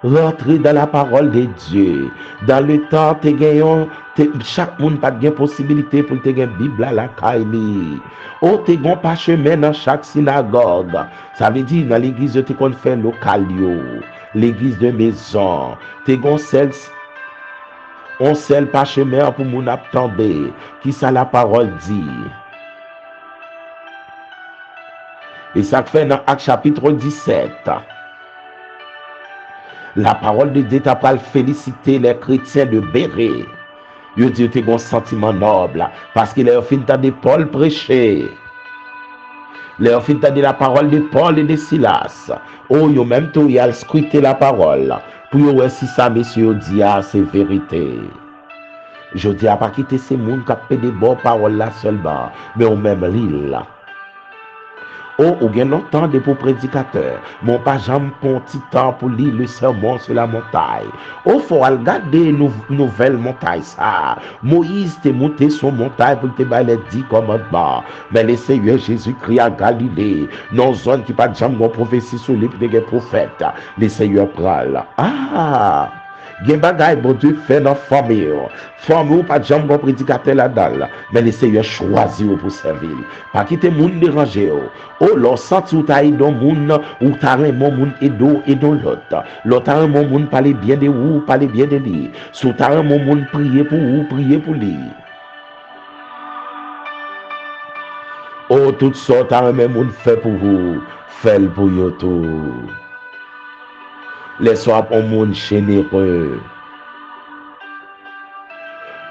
Rentrer dans la parole de Dieu. Dans le temps, chaque monde n'a pas de possibilité pour te gagner Bible à la Kaili. Oh, te gagnes pas chemin dans chaque synagogue. Ça veut dire, dans l'église, tu qu'on fait local, l'église de maison. Te gagnes celle, on seul pas chemin pour mon tomber. Qui ça la parole dit? Et ça fait dans Acte chapitre 17. La parole de Dieu t'a pas félicité les chrétiens de Béret. Yo dit te un sentiment noble parce qu'il a fin de Paul prêcher. Leur fin de la parole de Paul et de Silas. Oh, yo même tout y a scruté la parole pour yo si ça monsieur dit c'est vérité. Je dis à pas quitter ces monde qui a des bonnes paroles là seulement, mais au même l'île. Oh, ou bien longtemps de pour prédicateur, mon pas jamais pour un petit temps pour lire le sermon sur la montagne. Oh, faut regarder nouvelle montagne ça. Moïse t'est monté sur montagne pour te bailler les 10 commandements. Mais le Seigneur Jésus-Christ à Galilée, dans zone qui pas jamais prophétie sur les prophètes, le Seigneur pral. Ah! Gen bagay bon Dieu fait dans famille. Famille pas jamais bon prédicateur là-dedans, mais le Seigneur choisi pour servir. Pas quitter monde déranger. Oh, l'on senti ou ta dans monde ou ta mon monde et dans l'autre. L'autre ta mon monde parler bien de ou parler bien de lui. Sous ta mon monde prier pour ou prier pour lui. Oh, tout ça ta même monde fait pour vous, fait pour yo tout. Les soirs pour monde généreux.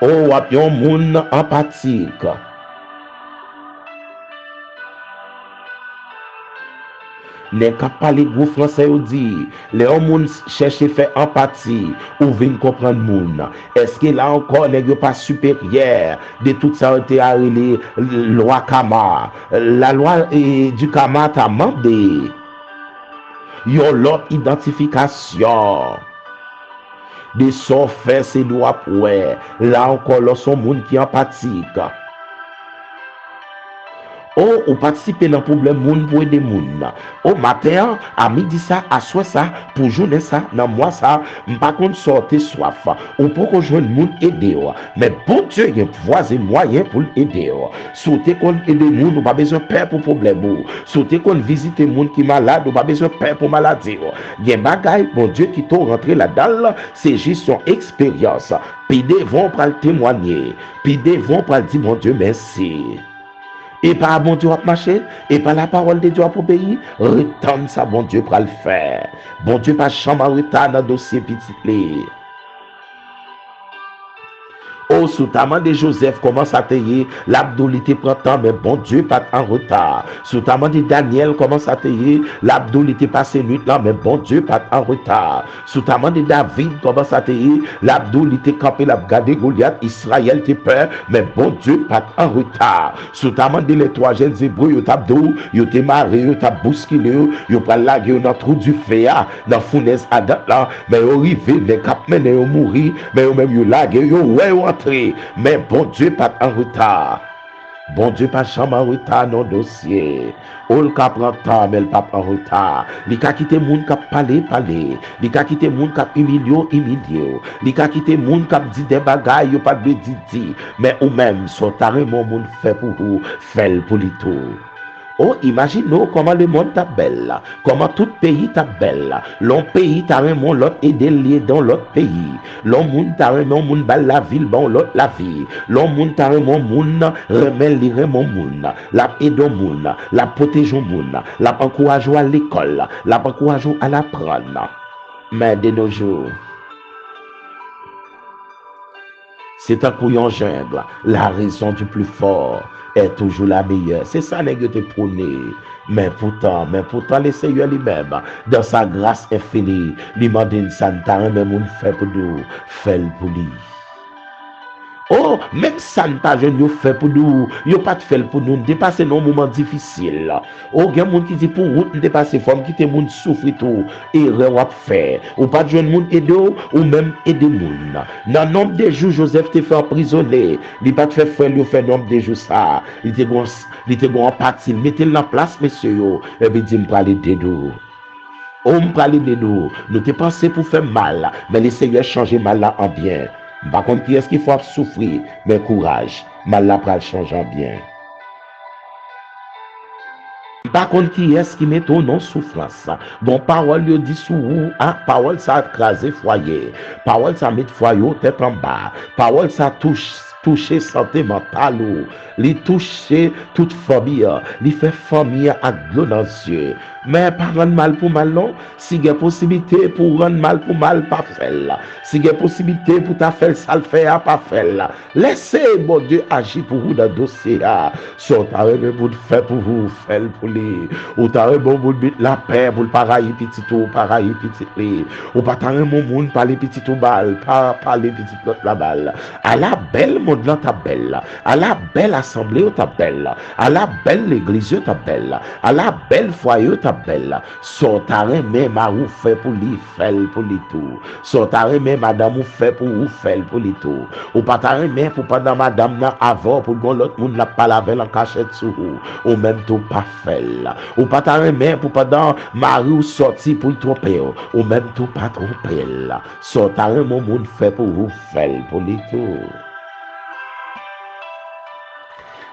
Oh, wap yon monde empathique. Les qui parlent gros français ou dit, les hommes cherchent à faire empathie ou viennent comprendre monde. Est-ce que là encore n'est pas supérieur de tout ça été arrêté loi Kama. La loi du Kama t'a demandé yon l'autre identification de son fait c'est doit pour là encore là son monde qui est empathique. Oh, ou participer dans le problème monde pour aider monde. Au matin, à midi ça, à soir ça, pour journée ça, dans mois ça, par contre sortir soif. Ou pour que jeune monde aider. Mais bon Dieu, il y a voisin moyen pour aider. Sauter qu'on aide monde, ou pas besoin de peur pour problème. Sauter qu'on visite monde qui est malade, ou pas besoin de peur pour maladie. Il y a bagaille, bon Dieu, qui t'ont rentré là-dedans, c'est juste son expérience. Puis des vont pour le témoigner. Puis des vont pour dire, mon Dieu, merci. Et par bon Dieu à marcher, et par la parole de Dieu pour obéir, retourne ça, bon Dieu pour le faire. Bon Dieu pas chambre à retard dans le dossier petit. Oh, sous ta main de Joseph commence à tailler, l'abdolité prend temps, mais bon Dieu pas en retard. Sous ta main de Daniel commence à tailler, l'abdolité passe nuit là, mais bon Dieu pas en retard. Sous ta main de David commence à tailler, l'abdolité campé, la garder Goliath, Israël te peur, mais bon Dieu pas en retard. Sous ta main de les trois jeunes hébreux, yo t'abdou, yo te maré, yo t'ab bousculé, yo pas lagué dans trou du féa, dans fournaise Adam là, mais yo rivé, les cap mené yo mourir, mais yo même yo lagué, yo ouais mais bon Dieu pas en retard. Bon Dieu pas jamais en retard dans le dossier. On le cap prend temps mais le pas en retard. Il a quitté monde qui parler. Il a quitté monde qui humilié. Il a quitté monde qui dit des bagailles yo pas de dire. Mais ou même son taré mon monde fait pour vous, fait pour lui tout. Oh, imaginez comment le monde est belle, comment tout pays est belle. L'un pays t'a remis l'autre aider lié dans l'autre pays. L'un monde t'a remis monde bal la ville bon l'autre la vie. L'un monde t'a remis monde remet lire mon monde. La aide au monde, la protège au monde, la encourage à l'école, la encourage à l'apprendre. Mais de nos jours, c'est un couillon jungle. La raison du plus fort est toujours la meilleure. C'est ça que te prôner. Mais pourtant, le Seigneur lui-même, dans sa grâce infinie, lui demande ça ne t'a même fait pour nous, fait pour lui. Oh, même ça ne pas jeune fait pour nous, yo pas fait pour nous dépasser nos moments difficiles. Oh, il y a monde qui dit pour route dépasser forme qui te monde souffre tout erreur à faire. Ou pas de jeune monde aider ou même aider monde. Dans nombre de jours Joseph te fait emprisonner, il pas fait frère lui fait nombre de jours ça. Il te gon en partie, mettez la place monsieur yo et puis dit me parler de nous. On parle de nous te pensé pour faire mal, mais le Seigneur change mal là en bien. Par contre, qui est-ce qu'il faut souffrir, mais courage, mal là pour le changer en bien. Par contre, qui est-ce qui met ton nom souffrance? Bon, parole lui dit sous vous, hein? Parole ça crasé foyer, parole ça met foyer tête en bas, parole ça toucher santé mentale ou li toucher toute famille, li fait famille à glou dans les yeux. Mais pas rendre mal pour mal non, si il y a possibilité pour rendre mal pour mal, pas faire. Si il y a possibilité pour ta faire ça le faire, pas faire. Laissez mon Dieu agir pour vous dans le dossier. Si t'as remis pour faire pour vous, faire pour lui. Ou t'as remis pour mettre la paix pour le pareil petit ou pareil petit lui. Ou pas t'as remis mon monde parler petit ou balle, pas parler petit l'autre la balle. À la belle monde là ta belle. À la belle assemblée ta belle. À la belle église ta belle. À la belle foyer ta belle. Sotare même à vous fait pour lui faire pour lui tout. Sotare même madame vous fait pour vous faire pour lui tout. Ou pas tare même pour pendant madame là avant pour gon l'autre monde la pas laver en cachette sous ou même tout pas faire. Ou pas tare même pour pendant mari ou sorti pour tromper ou même tout pas tromper. Sotare mon monde fait pour vous faire pour lui tout.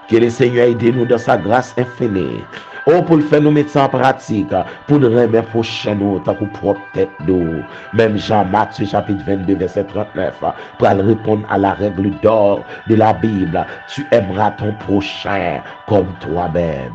Que le Seigneur aide nous dans sa grâce infinie. Oh, pour le faire nous mettre ça en pratique, pour nous remettre prochain nous, tant qu'on propre tête nous. Même Jean-Matthieu chapitre 22, verset 39, pour répondre à la règle d'or de la Bible. Tu aimeras ton prochain comme toi-même.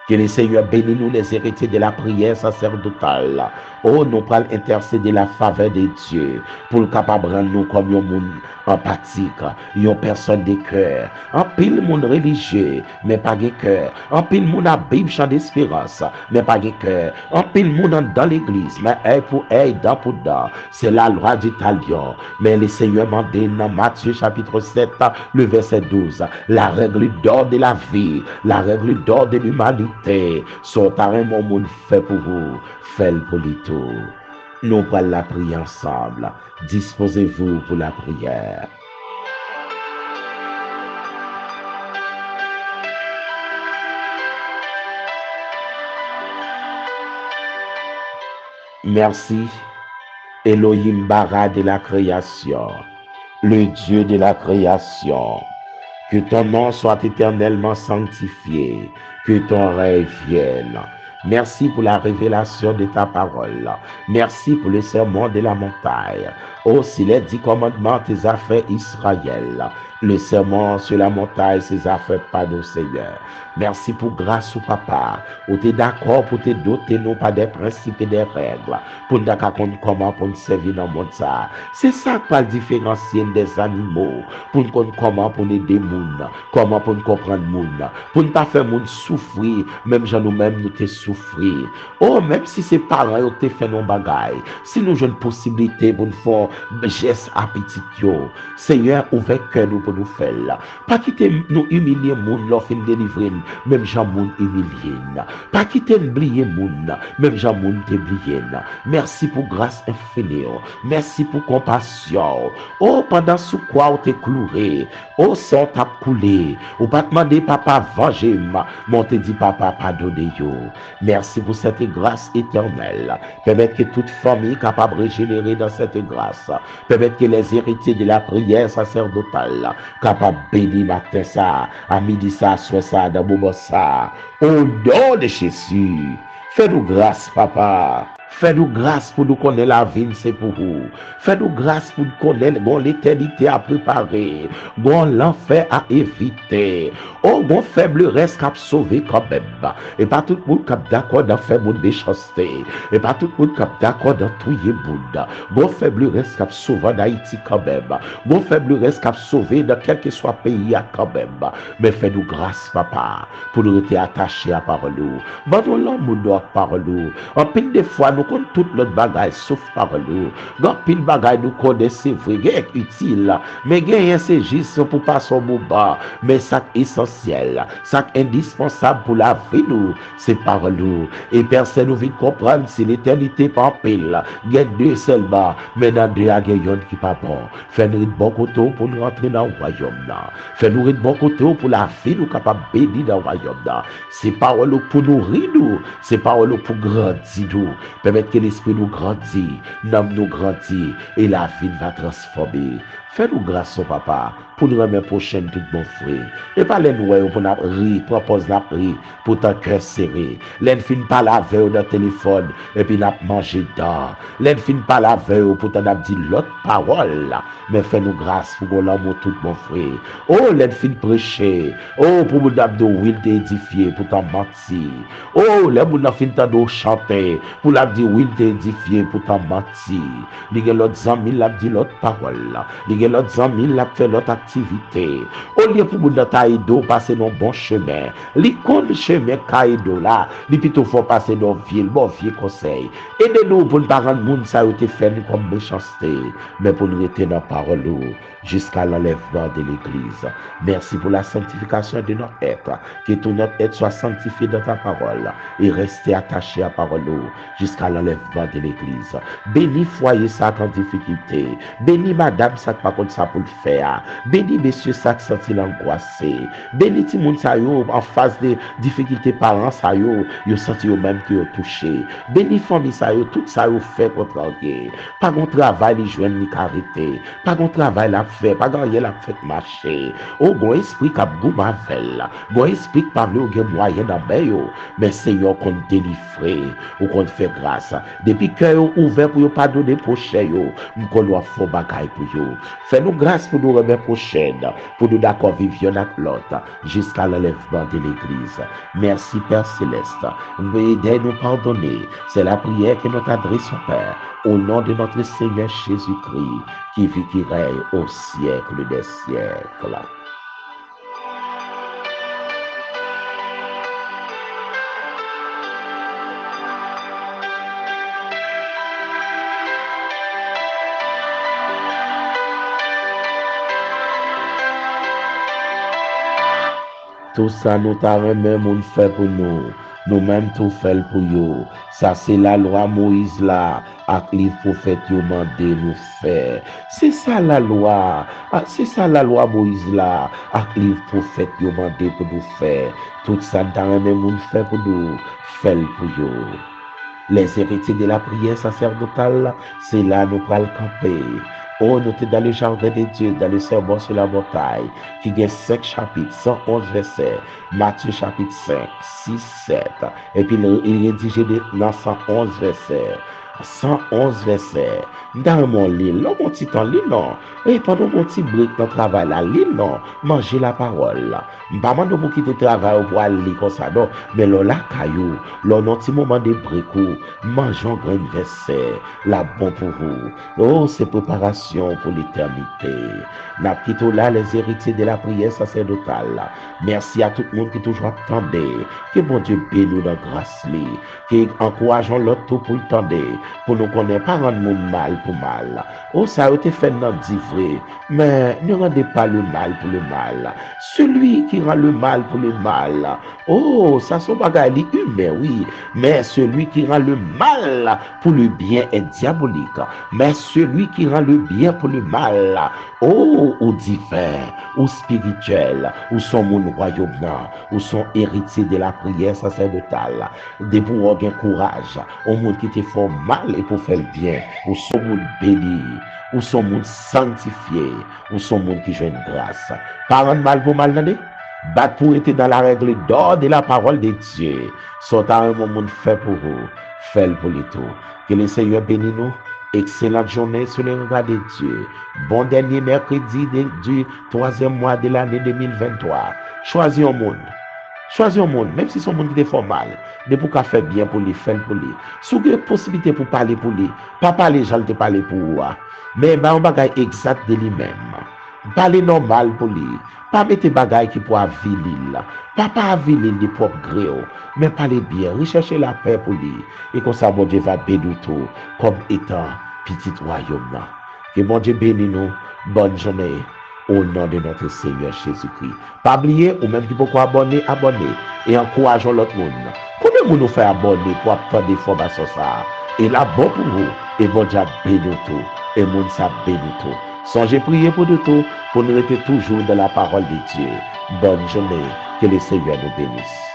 Que le Seigneur bénisse nous les héritiers de la prière sacerdotale. Oh, nous prenons intercéder la faveur de Dieu pour le capable de rendre nous comme un monde empathique, une personne de cœur. En pile monde religieux, mais pas de cœur. En pile monde à Bible chant d'espérance, mais pas de cœur. En pile monde dans l'église, mais œil pour œil, dent pour dent. C'est la loi du talion. Mais le Seigneur m'a dit dans Matthieu chapitre 7, le verset 12, la règle d'or de la vie, la règle d'or de l'humanité. Sortarez mon monde fait pour vous, fait pour les tout. Nous allons la prier ensemble. Disposez-vous pour la prière. Merci, Elohim Bara de la création, le Dieu de la création. Que ton nom soit éternellement sanctifié, que ton règne vienne. Merci pour la révélation de ta parole. Merci pour le sermon de la montagne. Oh, s'il est 10 commandements, tes affaires Israël. Le sermon sur la montagne, ses affaires pas de Seigneur. Merci pour grâce au papa. Ou t'es d'accord pour te doter non pas des principes et des règles. Pour nous d'accord comment pour nous servir dans le monde ça. C'est ça qui va différencier des animaux. Pour nous connaître comment pour nous aider les gens. Comment pour nous comprendre les gens. Pour ne pas faire les gens souffrir. Même gens nous-mêmes nous te souffrir. Oh, même si c'est parents qui te fait nos bagailles. Si nous avons une possibilité pour nous faire geste appétit. Seigneur, ouvre cœur nous pour nous faire là. Pas quitter nous humilier moun leur fin délivrer, même gens moun humilier. Pas quitter oublier moun, même gens moun t'oublier. Merci pour grâce infinie. Merci pour compassion. Oh, pendant sous quoi on t'es cloué. Oh, sang t'a coulé. Ou pas demander papa venger, mais on te dit papa pardonnez yo. Merci pour cette grâce éternelle. Permettre que toute famille capable de régénérer dans cette grâce. Permettre que les héritiers de la prière sacerdotale capable de bénir matin ça, à midi ça, soir ça, dans moment ça. Au nom de Jésus, fais-nous grâce, papa. Fais-nous grâce pour nous connaître la vie, c'est pour vous. Fais-nous grâce pour nous connaître l'éternité à préparer, l'enfer à éviter. Oh, mon faible reste qu'à sauver quand même. Et pas tout le monde qui est d'accord d'en faire mon méchanceté. Et pas tout le monde qui est d'accord d'en tuer monde. Mon faible reste qu'à sauver en Haïti quand même. Mon faible reste qu'à sauver dans quel que soit pays quand même. Mais fais-nous grâce, papa, pour nous être attachés à parole. Bandons l'homme à parole. En pile des fois, nous compte toute l'autre bagaille sauf parole. Grand pile bagaille nous connaît c'est vrai, gain utile, mais gain c'est juste pour passer au bout mais ça essentiel, ça indispensable pour la vie nous, c'est parole nous. Et personne nous vient comprendre si l'éternité pas pile, gain deux seulement, mais dans deux a gain qui pas bon. Fais-nous de bon côté pour nous rentrer dans le royaume là. Fais-nous de bon côté pour la vie nous capable bénir dans le royaume là. C'est parole pour nourrir nous, c'est parole pour grandir nous. Permettre que l'esprit nous grandisse, l'âme nous grandit et la vie va transformer. Fais-nous grâce au papa pour nous remettre prochaine tout bon frère. Et pas les nous pour nous rire, propose la rire pour ton cœur serré. L'en fin pas la veille dans le téléphone et puis n'a mangé d'or. L'en fin pas la veille pour t'en dire l'autre parole. Mais fais-nous grâce pour l'amour tout bon frère. Oh, l'en fin prêcher. Oh, pour nous d'abdo will t'édifier pour t'en mentir. Oh, les moun fin t'en chanter pour la dire will t'édifier pour t'en mentir. L'y a l'autre amis l'a dit l'autre parole. L'y a l'autre amis l'a fait l'autre activité. Au lieu pour nous taïdo passer dans bon chemin. L'icône chemin caïdo là, li plutôt faut passer dans ville, bon vieux conseil. Aidez-nous pour ne pas rendre monde ça a été fait comme méchanceté, mais pour nous rester dans parole jusqu'à l'enlèvement de l'église. Merci pour la sanctification de notre être, que tout notre être soit sanctifié dans ta parole et rester attaché à parole jusqu'à l'enlèvement de l'église. Bénis foyer ça en difficulté. Bénis madame ça pas contre ça pour le faire. Bénis messieurs ça qui senti l'angoissé. Bénis tout le monde ça en face de difficultés parents ça yo senti même qui ont touché. Bénis famille ça tout ça yo fait contre rien. Pas bon travail les joindre ni carité. Pas bon travail la fait, pas gagner la fait marcher. Oh bon esprit cap gou mavel. Bon esprit parler au gen moyen dans yo, mais Seigneur qu'on délivrer ou qu'on fait grâce. Depuis cœur ouvert pour yo pardonner prochain yo, m'kon doit faire bagaille pour yo. Fais-nous grâce pour nous remettre prochaine, pour nous d'accord vivre avec l'autre jusqu'à l'enlèvement de l'église. Merci Père Céleste. Veuillez nous pardonner. C'est la prière que nous t'adressons Père, au nom de notre Seigneur Jésus-Christ, qui vit, qui règne au siècle des siècles. Tout ça nous t'a remis moun fait pour nous. Nous-mêmes tout fait pour nous. Ça c'est la loi Moïse là, avec les prophètes qui ont demandé nous faire. C'est ça la loi. C'est ça la loi Moïse là, avec les prophètes qui ont demandé pour nous faire. Tout ça nous t'a remis moun fait pour nous. Fait pour nous. Les héritiers de la prière sacerdotale, c'est là nous pral camper. Oh, nous sommes dans le jardin de Dieu, dans le sermon sur la montagne, qui a 5 chapitres, 111 versets, Matthieu chapitre 5, 6, 7, et puis il est rédigé dans 111 versets. 111 versets. Dans mon lit, là, mon petit temps, lit non. Et pendant mon petit break dans le travail, là, lit non. Manger la parole, là. Pas mal de vous quitter le travail pour aller lire comme ça, non. Mais là, la caillou, là, dans petit moment de break, mangeons grand verset, là, bon pour vous. Oh, c'est préparation pour l'éternité. N'a plutôt là, les héritiers de la prière sacerdotale. Merci à tout le monde qui toujours attendait. Que bon Dieu bénisse dans grâce, qui encourageons l'autre pour le tendre. Pour nous connaître pas rendre mal pour mal. Oh, ça a été fait dans le vrai, mais ne rendez pas le mal pour le mal. Celui qui rend le mal pour le mal, oh, ça sont bagaille humain, oui, mais celui qui rend le mal pour le bien est diabolique. Mais celui qui rend le bien pour le mal, oh, ou divin, ou spirituel, ou son monde royaume, ou son héritier de la prière sacerdotale, de pour avoir courage, au monde qui te font mal et pour faire le bien, ou son monde béni, ou son monde sanctifié, ou son monde qui joue une grâce. Parents mal pour mal, n'allez? Battre pour être dans la règle d'or de la parole de Dieu. Sont à un moment fait pour vous, fait pour les tout. Que le Seigneur bénisse nous. Excellente journée sur le regard de Dieu. Bon dernier mercredi du 3e mois de l'année 2023. Choisis un monde. Choisis un monde, même si son monde qui est formal. Mais pour qu'à faire bien pour lui, faire pour lui. Si vous avez possibilité pour parler pour lui, pas parler, j'allais te parler pour vous. Mais on va exact de lui-même. Parler normal pour lui. Pas mettre bagaille qui pour aviler. Pas aviler de propre gré. Mais parlez bien, recherchez la paix pour lui. Et comme ça, mon Dieu va bénir tout comme étant petit royaume. Que mon Dieu bénisse nous. Bonne journée. Au nom de notre Seigneur Jésus-Christ. Pas oublier, ou même qui peut abonner. Et encourageons l'autre monde. Comment vous nous faire abonner pour attendre des formations ça? Et là, bon pour vous. Et bon Dieu bénit tout. Et monde ça bénit tout. Songez prier pour de tout. Pour nous rester toujours dans la parole de Dieu. Bonne journée. Que le Seigneur nous bénisse.